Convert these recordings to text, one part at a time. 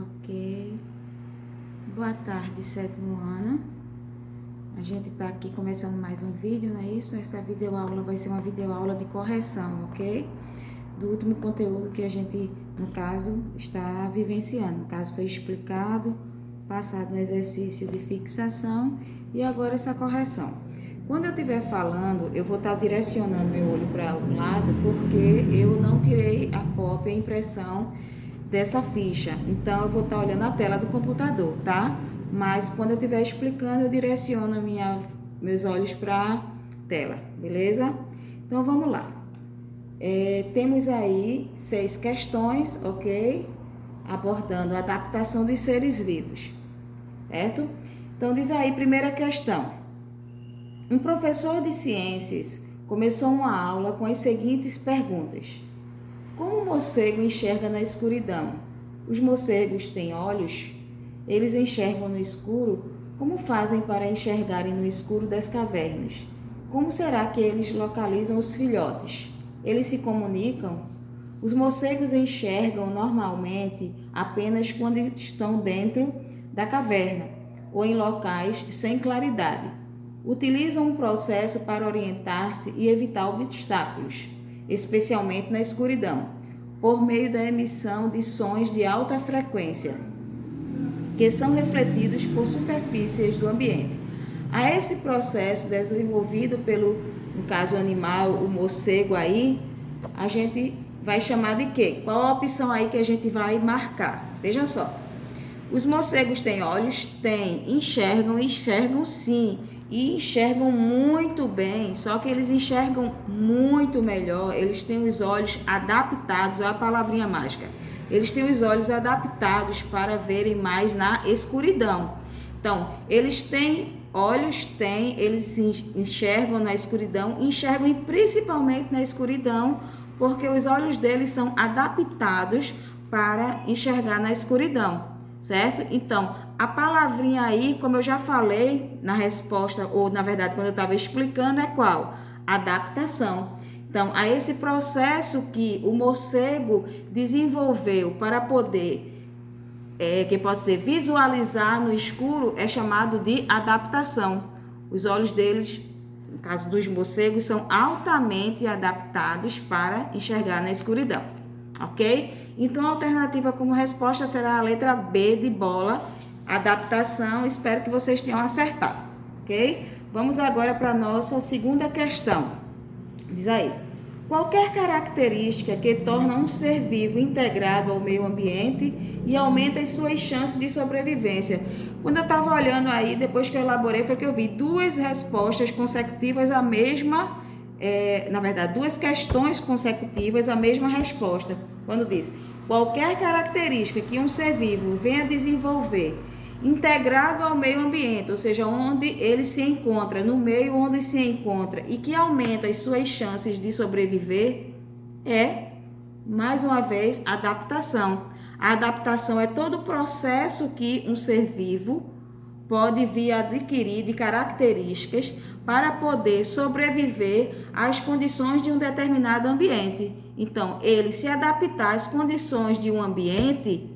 Ok. Boa tarde, sétimo ano. A gente está aqui começando mais um vídeo, não é isso? Essa videoaula vai ser uma videoaula de correção, ok? Do último conteúdo que a gente, no caso, está vivenciando. No caso, foi explicado, passado no exercício de fixação e agora essa correção. Quando eu estiver falando, eu vou estar direcionando meu olho para um lado porque eu não tirei a cópia e impressão dessa ficha. Então, eu vou estar olhando a tela do computador, tá? Mas quando eu estiver explicando, eu direciono meus olhos para a tela, beleza? Então, vamos lá. Temos aí 6 questões, ok? Abordando a adaptação dos seres vivos, certo? Então, diz aí, primeira questão. Um professor de ciências começou uma aula com as seguintes perguntas. Como o morcego enxerga na escuridão? Os morcegos têm olhos? Eles enxergam no escuro? Como fazem para enxergarem no escuro das cavernas? Como será que eles localizam os filhotes? Eles se comunicam? Os morcegos enxergam normalmente apenas quando estão dentro da caverna ou em locais sem claridade. Utilizam um processo para orientar-se e evitar obstáculos, especialmente na escuridão, por meio da emissão de sons de alta frequência, que são refletidos por superfícies do ambiente. A esse processo desenvolvido pelo, no caso, animal, o morcego aí, a gente vai chamar de quê? Qual a opção aí que a gente vai marcar? Veja só. Os morcegos têm olhos? Têm. Enxergam sim. E enxergam muito bem, só que eles enxergam muito melhor, eles têm os olhos adaptados, olha a palavrinha mágica, eles têm os olhos adaptados para verem mais na escuridão. Então, eles têm olhos, eles enxergam na escuridão, enxergam principalmente na escuridão, porque os olhos deles são adaptados para enxergar na escuridão. Certo? Então, a palavrinha aí, como eu já falei na resposta, ou na verdade quando eu estava explicando, é qual? Adaptação. Então, a esse processo que o morcego desenvolveu para poder, que pode ser visualizar no escuro, é chamado de adaptação. Os olhos deles, no caso dos morcegos, são altamente adaptados para enxergar na escuridão. Ok? Então, a alternativa como resposta será a letra B de bola, adaptação. Espero que vocês tenham acertado, ok? Vamos agora para a nossa segunda questão. Diz aí, qualquer característica que torna um ser vivo integrado ao meio ambiente e aumenta as suas chances de sobrevivência. Quando eu estava olhando aí, depois que eu elaborei, foi que eu vi duas respostas consecutivas à mesma, na verdade, duas questões consecutivas à mesma resposta. Quando diz, qualquer característica que um ser vivo venha desenvolver integrado ao meio ambiente, ou seja, onde ele se encontra, no meio onde se encontra, e que aumenta as suas chances de sobreviver, mais uma vez, adaptação. A adaptação é todo o processo que um ser vivo pode vir a adquirir de características para poder sobreviver às condições de um determinado ambiente. Então, ele se adaptar às condições de um ambiente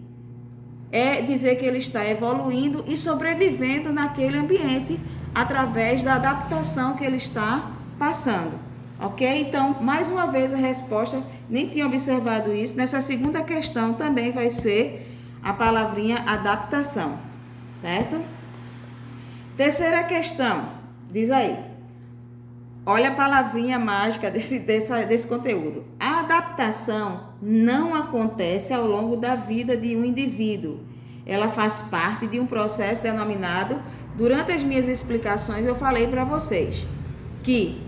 é dizer que ele está evoluindo e sobrevivendo naquele ambiente através da adaptação que ele está passando. Ok? Então, mais uma vez a resposta, nem tinha observado isso, nessa segunda questão também vai ser a palavrinha adaptação, certo? Terceira questão, diz aí, olha a palavrinha mágica desse conteúdo. A adaptação não acontece ao longo da vida de um indivíduo. Ela faz parte de um processo denominado, durante as minhas explicações eu falei para vocês, que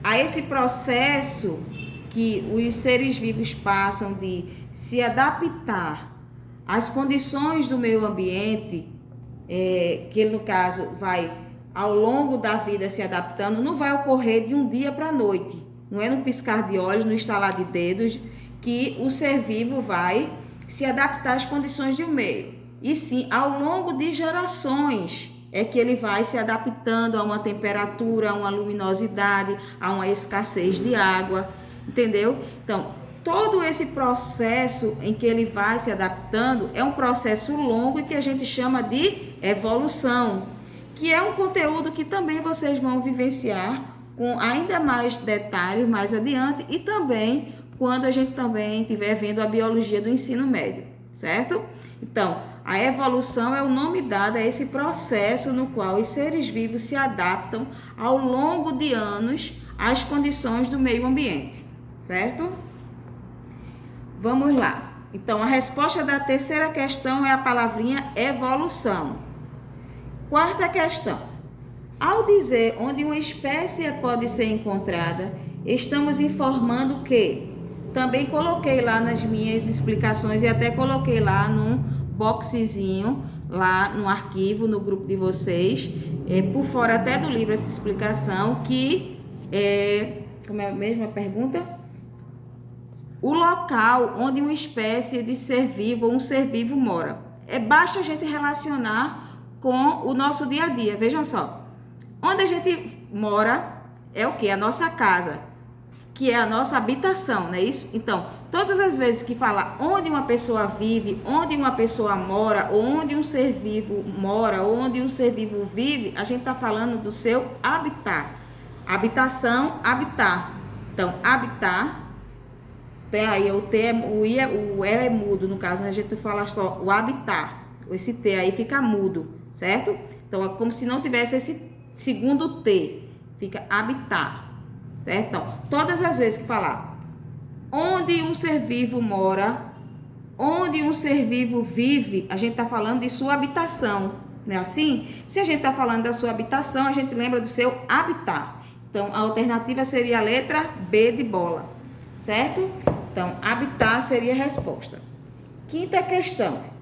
a esse processo que os seres vivos passam de se adaptar às condições do meio ambiente, que ele, no caso, vai ao longo da vida se adaptando, não vai ocorrer de um dia para a noite. Não é no piscar de olhos, no estalar de dedos, que o ser vivo vai se adaptar às condições de um meio. E sim, ao longo de gerações, é que ele vai se adaptando a uma temperatura, a uma luminosidade, a uma escassez de água, entendeu? Então, todo esse processo em que ele vai se adaptando é um processo longo e que a gente chama de evolução, que é um conteúdo que também vocês vão vivenciar com ainda mais detalhes mais adiante e também quando a gente também estiver vendo a biologia do ensino médio, certo? Então, a evolução é o nome dado a esse processo no qual os seres vivos se adaptam ao longo de anos às condições do meio ambiente, certo? Vamos lá. Então, a resposta da terceira questão é a palavrinha evolução. Quarta questão. Ao dizer onde uma espécie pode ser encontrada, estamos informando que... Também coloquei lá nas minhas explicações e até coloquei lá num boxezinho, lá no arquivo, no grupo de vocês, por fora até do livro essa explicação, que como é a mesma pergunta? O local onde uma espécie de ser vivo ou um ser vivo mora. Basta a gente relacionar com o nosso dia a dia, vejam só. Onde a gente mora é o quê? A nossa casa, que é a nossa habitação, não é isso? Então, todas as vezes que fala onde uma pessoa vive, onde uma pessoa mora, onde um ser vivo mora, onde um ser vivo vive, a gente está falando do seu habitat. Habitação, habitar. Então, habitar, tem aí o T, o E é mudo, no caso, a gente fala só o habitat. Esse T aí fica mudo, certo? Então, é como se não tivesse esse segundo T, fica habitat, certo? Então, todas as vezes que falar onde um ser vivo mora, onde um ser vivo vive, a gente está falando de sua habitação, não é assim? Se a gente está falando da sua habitação, a gente lembra do seu habitat. Então, a alternativa seria a letra B de bola, certo? Então, habitat seria a resposta. Quinta questão.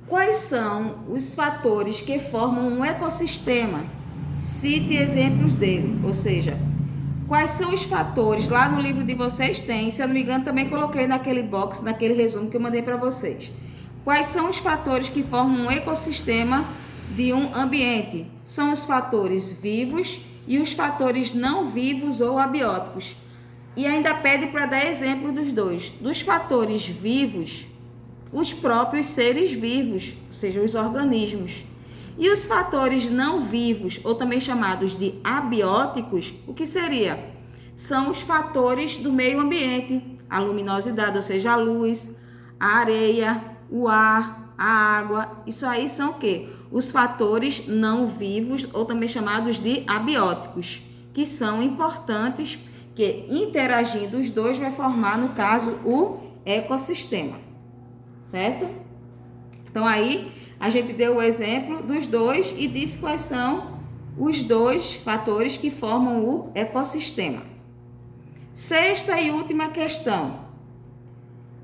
Quais são os fatores que formam um ecossistema? Cite exemplos dele, ou seja, quais são os fatores? Lá no livro de vocês tem, se eu não me engano, também coloquei naquele box, naquele resumo que eu mandei para vocês. Quais são os fatores que formam um ecossistema de um ambiente? São os fatores vivos e os fatores não vivos ou abióticos. E ainda pede para dar exemplo dos dois. Dos fatores vivos, os próprios seres vivos, ou seja, os organismos. E os fatores não vivos, ou também chamados de abióticos, o que seria? São os fatores do meio ambiente, a luminosidade, ou seja, a luz, a areia, o ar, a água. Isso aí são o quê? Os fatores não vivos, ou também chamados de abióticos, que são importantes, que interagindo os dois vai formar, no caso, o ecossistema. Certo? Então, aí a gente deu o exemplo dos dois e disse quais são os dois fatores que formam o ecossistema. Sexta e última questão.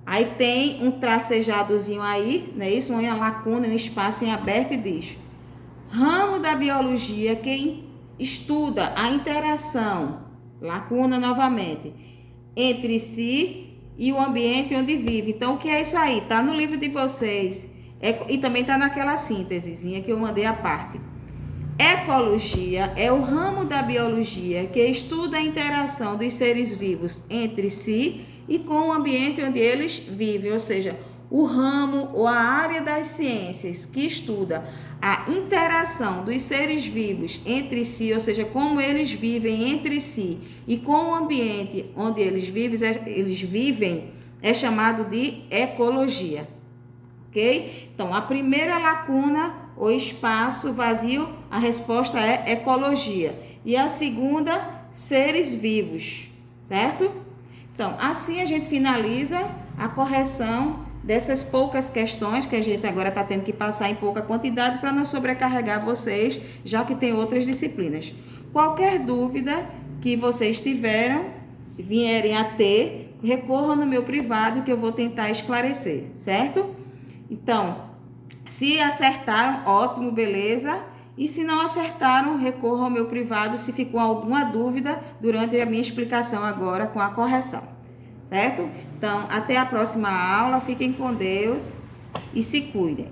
Aí tem um tracejadozinho aí, né? Isso, uma lacuna, um espaço em aberto e diz: ramo da biologia que estuda a interação, lacuna novamente, entre si e o ambiente onde vive. Então, o que é isso aí? Está no livro de vocês. E também está naquela síntesezinha que eu mandei à parte. Ecologia é o ramo da biologia que estuda a interação dos seres vivos entre si e com o ambiente onde eles vivem. Ou seja, o ramo ou a área das ciências que estuda a interação dos seres vivos entre si, ou seja, como eles vivem entre si e com o ambiente onde eles vivem, é chamado de ecologia, ok? Então, a primeira lacuna, o espaço vazio, a resposta é ecologia. E a segunda, seres vivos, certo? Então, assim a gente finaliza a correção dessas poucas questões que a gente agora está tendo que passar em pouca quantidade para não sobrecarregar vocês, já que tem outras disciplinas. Qualquer dúvida que vocês vierem a ter, recorram no meu privado que eu vou tentar esclarecer, certo? Então, se acertaram, ótimo, beleza. E se não acertaram, recorram ao meu privado se ficou alguma dúvida durante a minha explicação agora com a correção. Certo? Então, até a próxima aula. Fiquem com Deus e se cuidem.